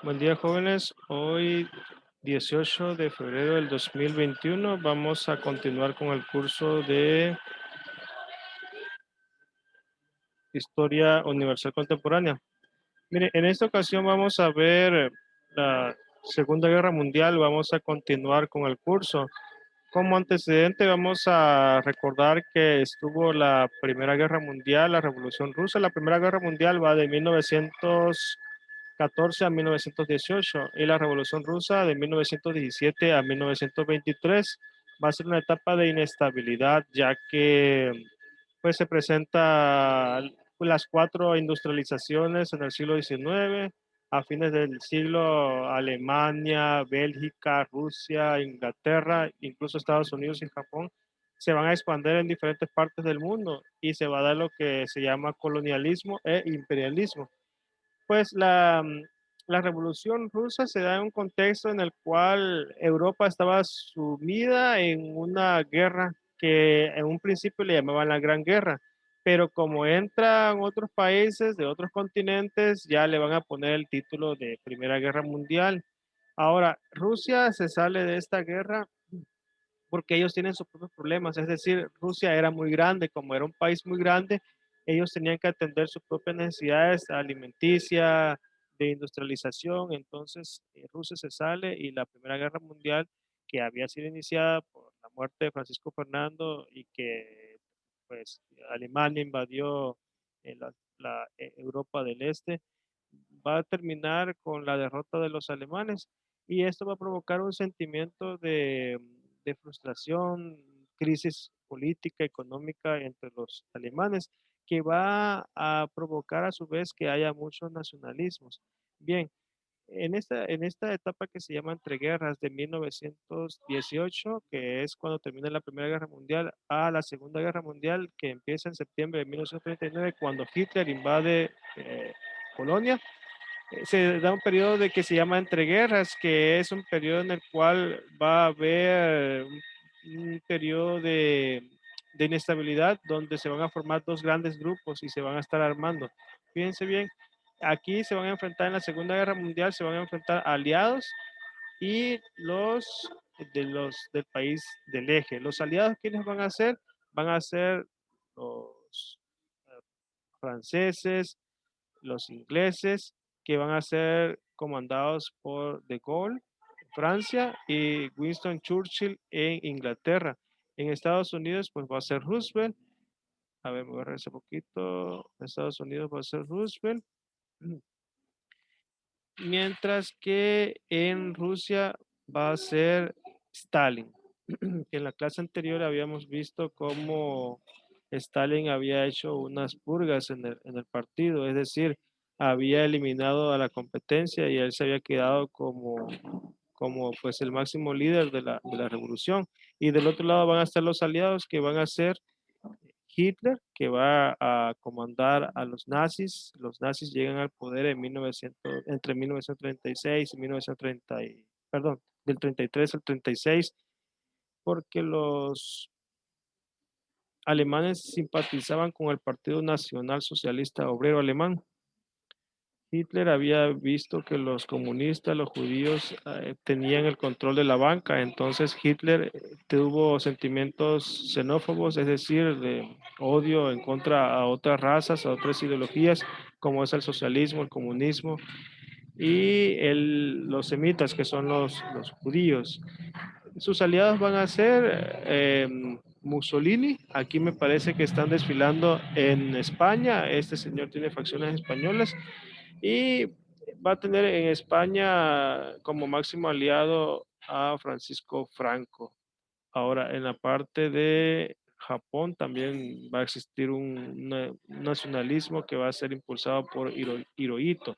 Buen día, jóvenes. Hoy, 18 de febrero del 2021, vamos a continuar con el curso de Historia Universal Contemporánea. Mire, en esta ocasión vamos a ver la Segunda Guerra Mundial. Vamos a continuar con el curso. Como antecedente, vamos a recordar que estuvo la Primera Guerra Mundial, la Revolución Rusa. La Primera Guerra Mundial va de 1914 a 1918 y la Revolución Rusa de 1917 a 1923. Va a ser una etapa de inestabilidad, ya que pues se presenta las cuatro industrializaciones en el siglo XIX. A fines del siglo, Alemania, Bélgica, Rusia, Inglaterra, incluso Estados Unidos y Japón se van a expandir en diferentes partes del mundo y se va a dar lo que se llama colonialismo e imperialismo. Pues la Revolución Rusa se da en un contexto en el cual Europa estaba sumida en una guerra que en un principio le llamaban la Gran Guerra, pero como entran otros países de otros continentes, ya le van a poner el título de Primera Guerra Mundial. Ahora, Rusia se sale de esta guerra porque ellos tienen sus propios problemas, es decir, Rusia era muy grande, como era un país muy grande, ellos tenían que atender sus propias necesidades alimenticias, de industrialización, entonces Rusia se sale y la Primera Guerra Mundial, que había sido iniciada por la muerte de Francisco Fernando y que pues Alemania invadió Europa del Este, va a terminar con la derrota de los alemanes y esto va a provocar un sentimiento de frustración, crisis política, económica entre los alemanes, que va a provocar a su vez que haya muchos nacionalismos. Bien, en esta etapa que se llama entreguerras de 1918, que es cuando termina la Primera Guerra Mundial, a la Segunda Guerra Mundial, que empieza en septiembre de 1939, cuando Hitler invade Polonia, se da un periodo de que se llama entreguerras, que es un periodo en el cual va a haber un periodo de inestabilidad donde se van a formar dos grandes grupos y se van a estar armando. Fíjense bien, aquí se van a enfrentar en la Segunda Guerra Mundial, se van a enfrentar aliados y los del país del eje. Los aliados, ¿quiénes van a ser? Van a ser los franceses, los ingleses, que van a ser comandados por De Gaulle, Francia, y Winston Churchill en Inglaterra. En Estados Unidos, pues va a ser Roosevelt. A ver, me voy a regresar un poquito. En Estados Unidos va a ser Roosevelt. Mientras que en Rusia va a ser Stalin. En la clase anterior habíamos visto cómo Stalin había hecho unas purgas en el partido, es decir, había eliminado a la competencia y él se había quedado como pues el máximo líder de la revolución. Y del otro lado van a estar los aliados que van a ser Hitler, que va a comandar a los nazis. Los nazis llegan al poder entre 1936 y 1930, perdón, del 33 al 36, porque los alemanes simpatizaban con el Partido Nacional Socialista Obrero Alemán. Hitler había visto que los comunistas, los judíos, tenían el control de la banca, entonces Hitler tuvo sentimientos xenófobos, es decir, de odio en contra a otras razas, a otras ideologías, como es el socialismo, el comunismo, y los semitas, que son los judíos. Sus aliados van a ser Mussolini. Aquí me parece que están desfilando en España. Este señor tiene facciones españolas y va a tener en España como máximo aliado a Francisco Franco. Ahora, en la parte de Japón también va a existir un nacionalismo que va a ser impulsado por Hirohito.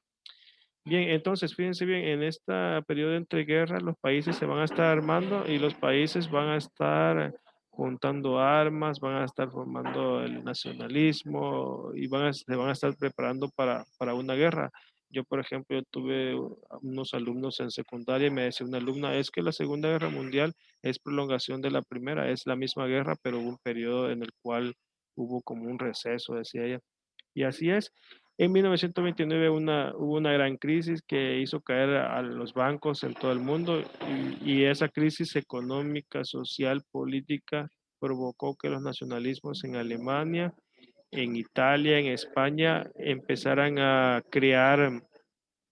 Bien, entonces fíjense bien, en este periodo de entreguerras los países se van a estar armando y los países van a estar juntando armas, van a estar formando el nacionalismo y se van a estar preparando para una guerra. Yo, por ejemplo, yo tuve unos alumnos en secundaria y me decía una alumna, es que la Segunda Guerra Mundial es prolongación de la Primera, es la misma guerra, pero hubo un periodo en el cual hubo como un receso, decía ella. Y así es. En 1929 hubo una gran crisis que hizo caer a los bancos en todo el mundo y esa crisis económica, social, política provocó que los nacionalismos en Alemania, en Italia, en España empezaran a crear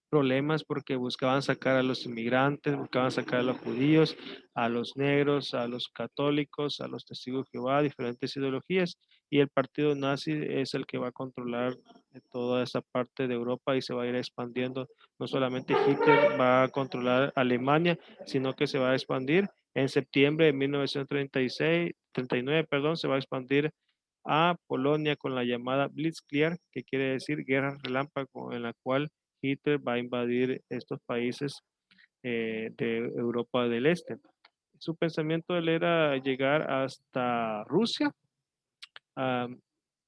problemas porque buscaban sacar a los inmigrantes, buscaban sacar a los judíos, a los negros, a los católicos, a los testigos de Jehová, diferentes ideologías, y el partido nazi es el que va a controlar toda esa parte de Europa y se va a ir expandiendo. No solamente Hitler va a controlar Alemania, sino que se va a expandir. En septiembre de 1936, 39, perdón, se va a expandir a Polonia con la llamada Blitzkrieg, que quiere decir guerra relámpago, en la cual Hitler va a invadir estos países de Europa del Este. Su pensamiento él era llegar hasta Rusia, ah,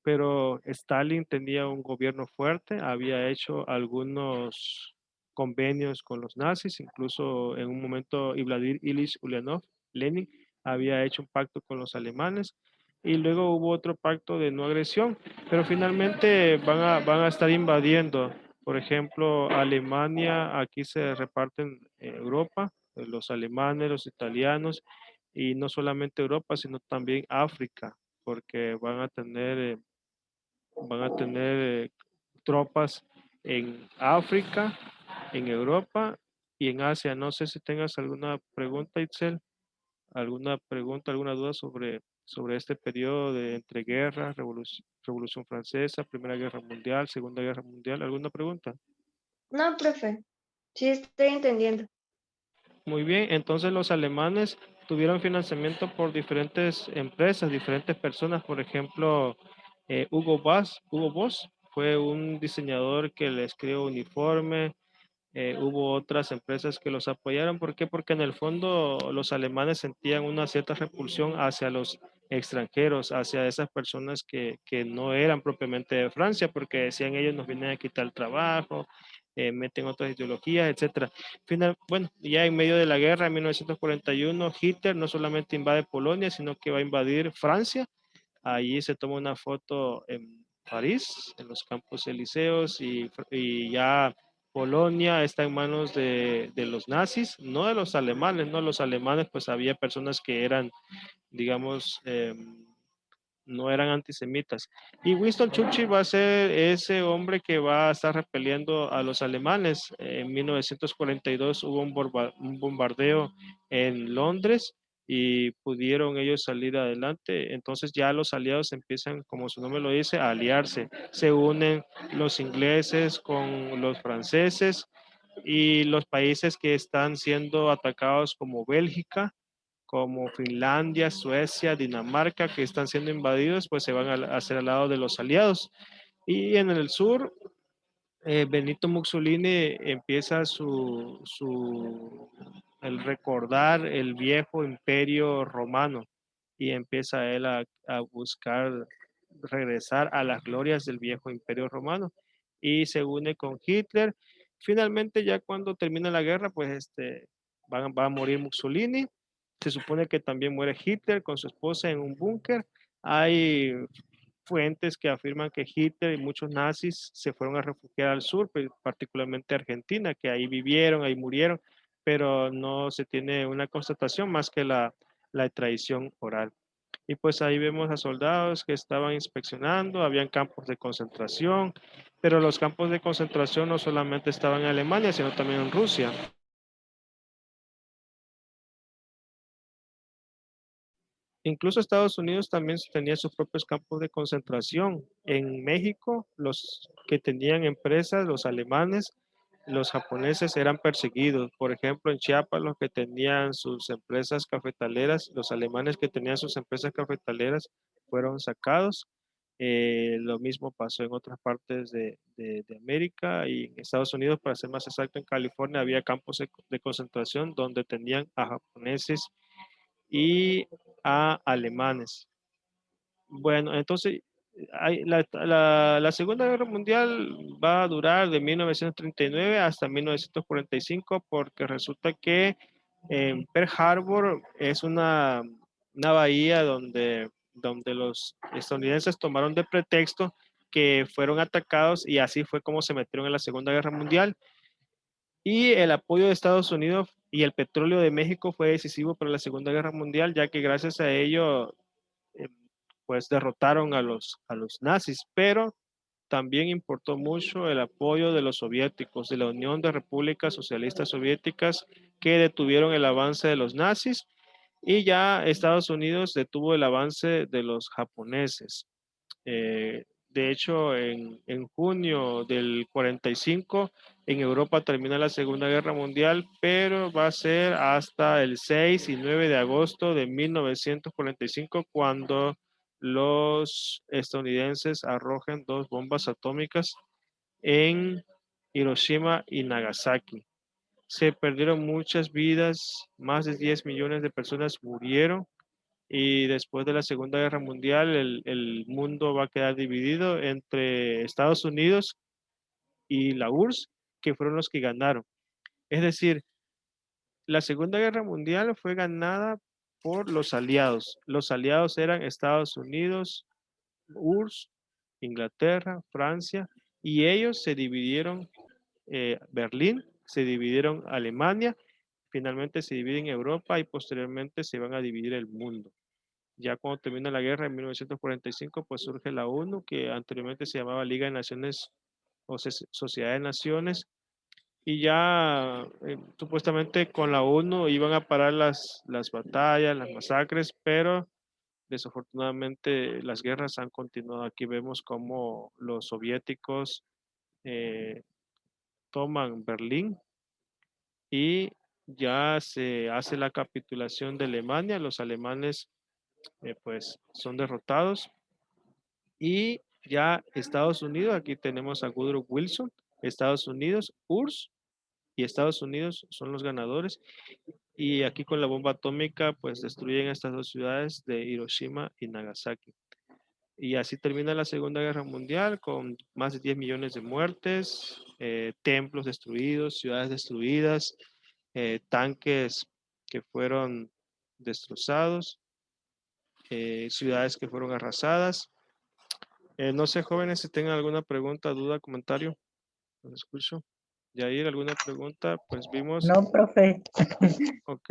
pero Stalin tenía un gobierno fuerte, había hecho algunos convenios con los nazis, incluso en un momento y Vladimir Ilich Ulyanov, Lenin, había hecho un pacto con los alemanes y luego hubo otro pacto de no agresión, pero finalmente van a estar invadiendo. Por ejemplo, Alemania, aquí se reparten Europa, los alemanes, los italianos, y no solamente Europa, sino también África, porque van a tener tropas en África, en Europa y en Asia. No sé si tengas alguna pregunta, Itzel, alguna pregunta, alguna duda sobre este periodo de entreguerras, Revolución Francesa, Primera Guerra Mundial, Segunda Guerra Mundial. ¿Alguna pregunta? No, profe, sí estoy entendiendo. Muy bien, entonces los alemanes tuvieron financiamiento por diferentes empresas, diferentes personas. Por ejemplo, Hugo Boss fue un diseñador que les creó uniforme. Hubo otras empresas que los apoyaron. ¿Por qué? Porque en el fondo los alemanes sentían una cierta repulsión hacia los extranjeros, hacia esas personas que no eran propiamente de Francia, porque decían ellos nos vienen a quitar el trabajo, meten otras ideologías, etcétera. Bueno, ya en medio de la guerra en 1941, Hitler no solamente invade Polonia, sino que va a invadir Francia. Allí se toma una foto en París, en los Campos Elíseos, y ya Polonia está en manos de los nazis, no de los alemanes, no los alemanes, pues había personas que eran, digamos, no eran antisemitas. Y Winston Churchill va a ser ese hombre que va a estar repeliendo a los alemanes. En 1942 hubo un bombardeo en Londres y pudieron ellos salir adelante. Entonces ya los aliados empiezan, como su nombre lo dice, a aliarse. Se unen los ingleses con los franceses y los países que están siendo atacados como Bélgica, como Finlandia, Suecia, Dinamarca, que están siendo invadidos, pues se van a hacer al lado de los aliados. Y en el sur, Benito Mussolini empieza el recordar el viejo imperio romano y empieza él a buscar regresar a las glorias del viejo imperio romano y se une con Hitler. Finalmente, ya cuando termina la guerra, pues va a morir Mussolini. Se supone que también muere Hitler con su esposa en un búnker. Hay fuentes que afirman que Hitler y muchos nazis se fueron a refugiar al sur, particularmente a Argentina, que ahí vivieron, ahí murieron, pero no se tiene una constatación más que la tradición oral. Y pues ahí vemos a soldados que estaban inspeccionando, habían campos de concentración, pero los campos de concentración no solamente estaban en Alemania, sino también en Rusia. Incluso Estados Unidos también tenía sus propios campos de concentración. En México, los que tenían empresas, los alemanes, los japoneses eran perseguidos. Por ejemplo, en Chiapas, los que tenían sus empresas cafetaleras, los alemanes que tenían sus empresas cafetaleras fueron sacados. Lo mismo pasó en otras partes de América y en Estados Unidos, para ser más exacto, en California había campos de concentración donde tenían a japoneses y a alemanes. Bueno, entonces la Segunda Guerra Mundial va a durar de 1939 hasta 1945 porque resulta que Pearl Harbor es una bahía donde los estadounidenses tomaron de pretexto que fueron atacados y así fue como se metieron en la Segunda Guerra Mundial. Y el apoyo de Estados Unidos y el petróleo de México fue decisivo para la Segunda Guerra Mundial, ya que gracias a ello, eh, pues derrotaron a los nazis, pero también importó mucho el apoyo de los soviéticos, de la Unión de Repúblicas Socialistas Soviéticas, que detuvieron el avance de los nazis y ya Estados Unidos detuvo el avance de los japoneses. De hecho, en junio del 45, en Europa termina la Segunda Guerra Mundial, pero va a ser hasta el 6 y 9 de agosto de 1945 cuando los estadounidenses arrojan dos bombas atómicas en Hiroshima y Nagasaki. Se perdieron muchas vidas, más de 10 millones de personas murieron y después de la Segunda Guerra Mundial el mundo va a quedar dividido entre Estados Unidos y la URSS, que fueron los que ganaron. Es decir, la Segunda Guerra Mundial fue ganada por los aliados. Los aliados eran Estados Unidos, URSS, Inglaterra, Francia, y ellos se dividieron Berlín, se dividieron Alemania, finalmente se dividen Europa y posteriormente se van a dividir el mundo. Ya cuando termina la guerra en 1945, pues surge la ONU, que anteriormente se llamaba Liga de Naciones o Sociedad de Naciones, y ya supuestamente con la ONU iban a parar las batallas, las masacres, pero desafortunadamente las guerras han continuado. Aquí vemos cómo los soviéticos toman Berlín y ya se hace la capitulación de Alemania. Los alemanes pues son derrotados y ya Estados Unidos, aquí tenemos a Woodrow Wilson, Estados Unidos, URSS y Estados Unidos son los ganadores y aquí con la bomba atómica pues destruyen estas dos ciudades de Hiroshima y Nagasaki. Y así termina la Segunda Guerra Mundial con más de 10 millones de muertes, templos destruidos, ciudades destruidas, tanques que fueron destrozados, ciudades que fueron arrasadas. No sé, jóvenes, si tengan alguna pregunta, duda, comentario. Los escucho. Yair, ¿alguna pregunta? Pues vimos. No, profe. Ok.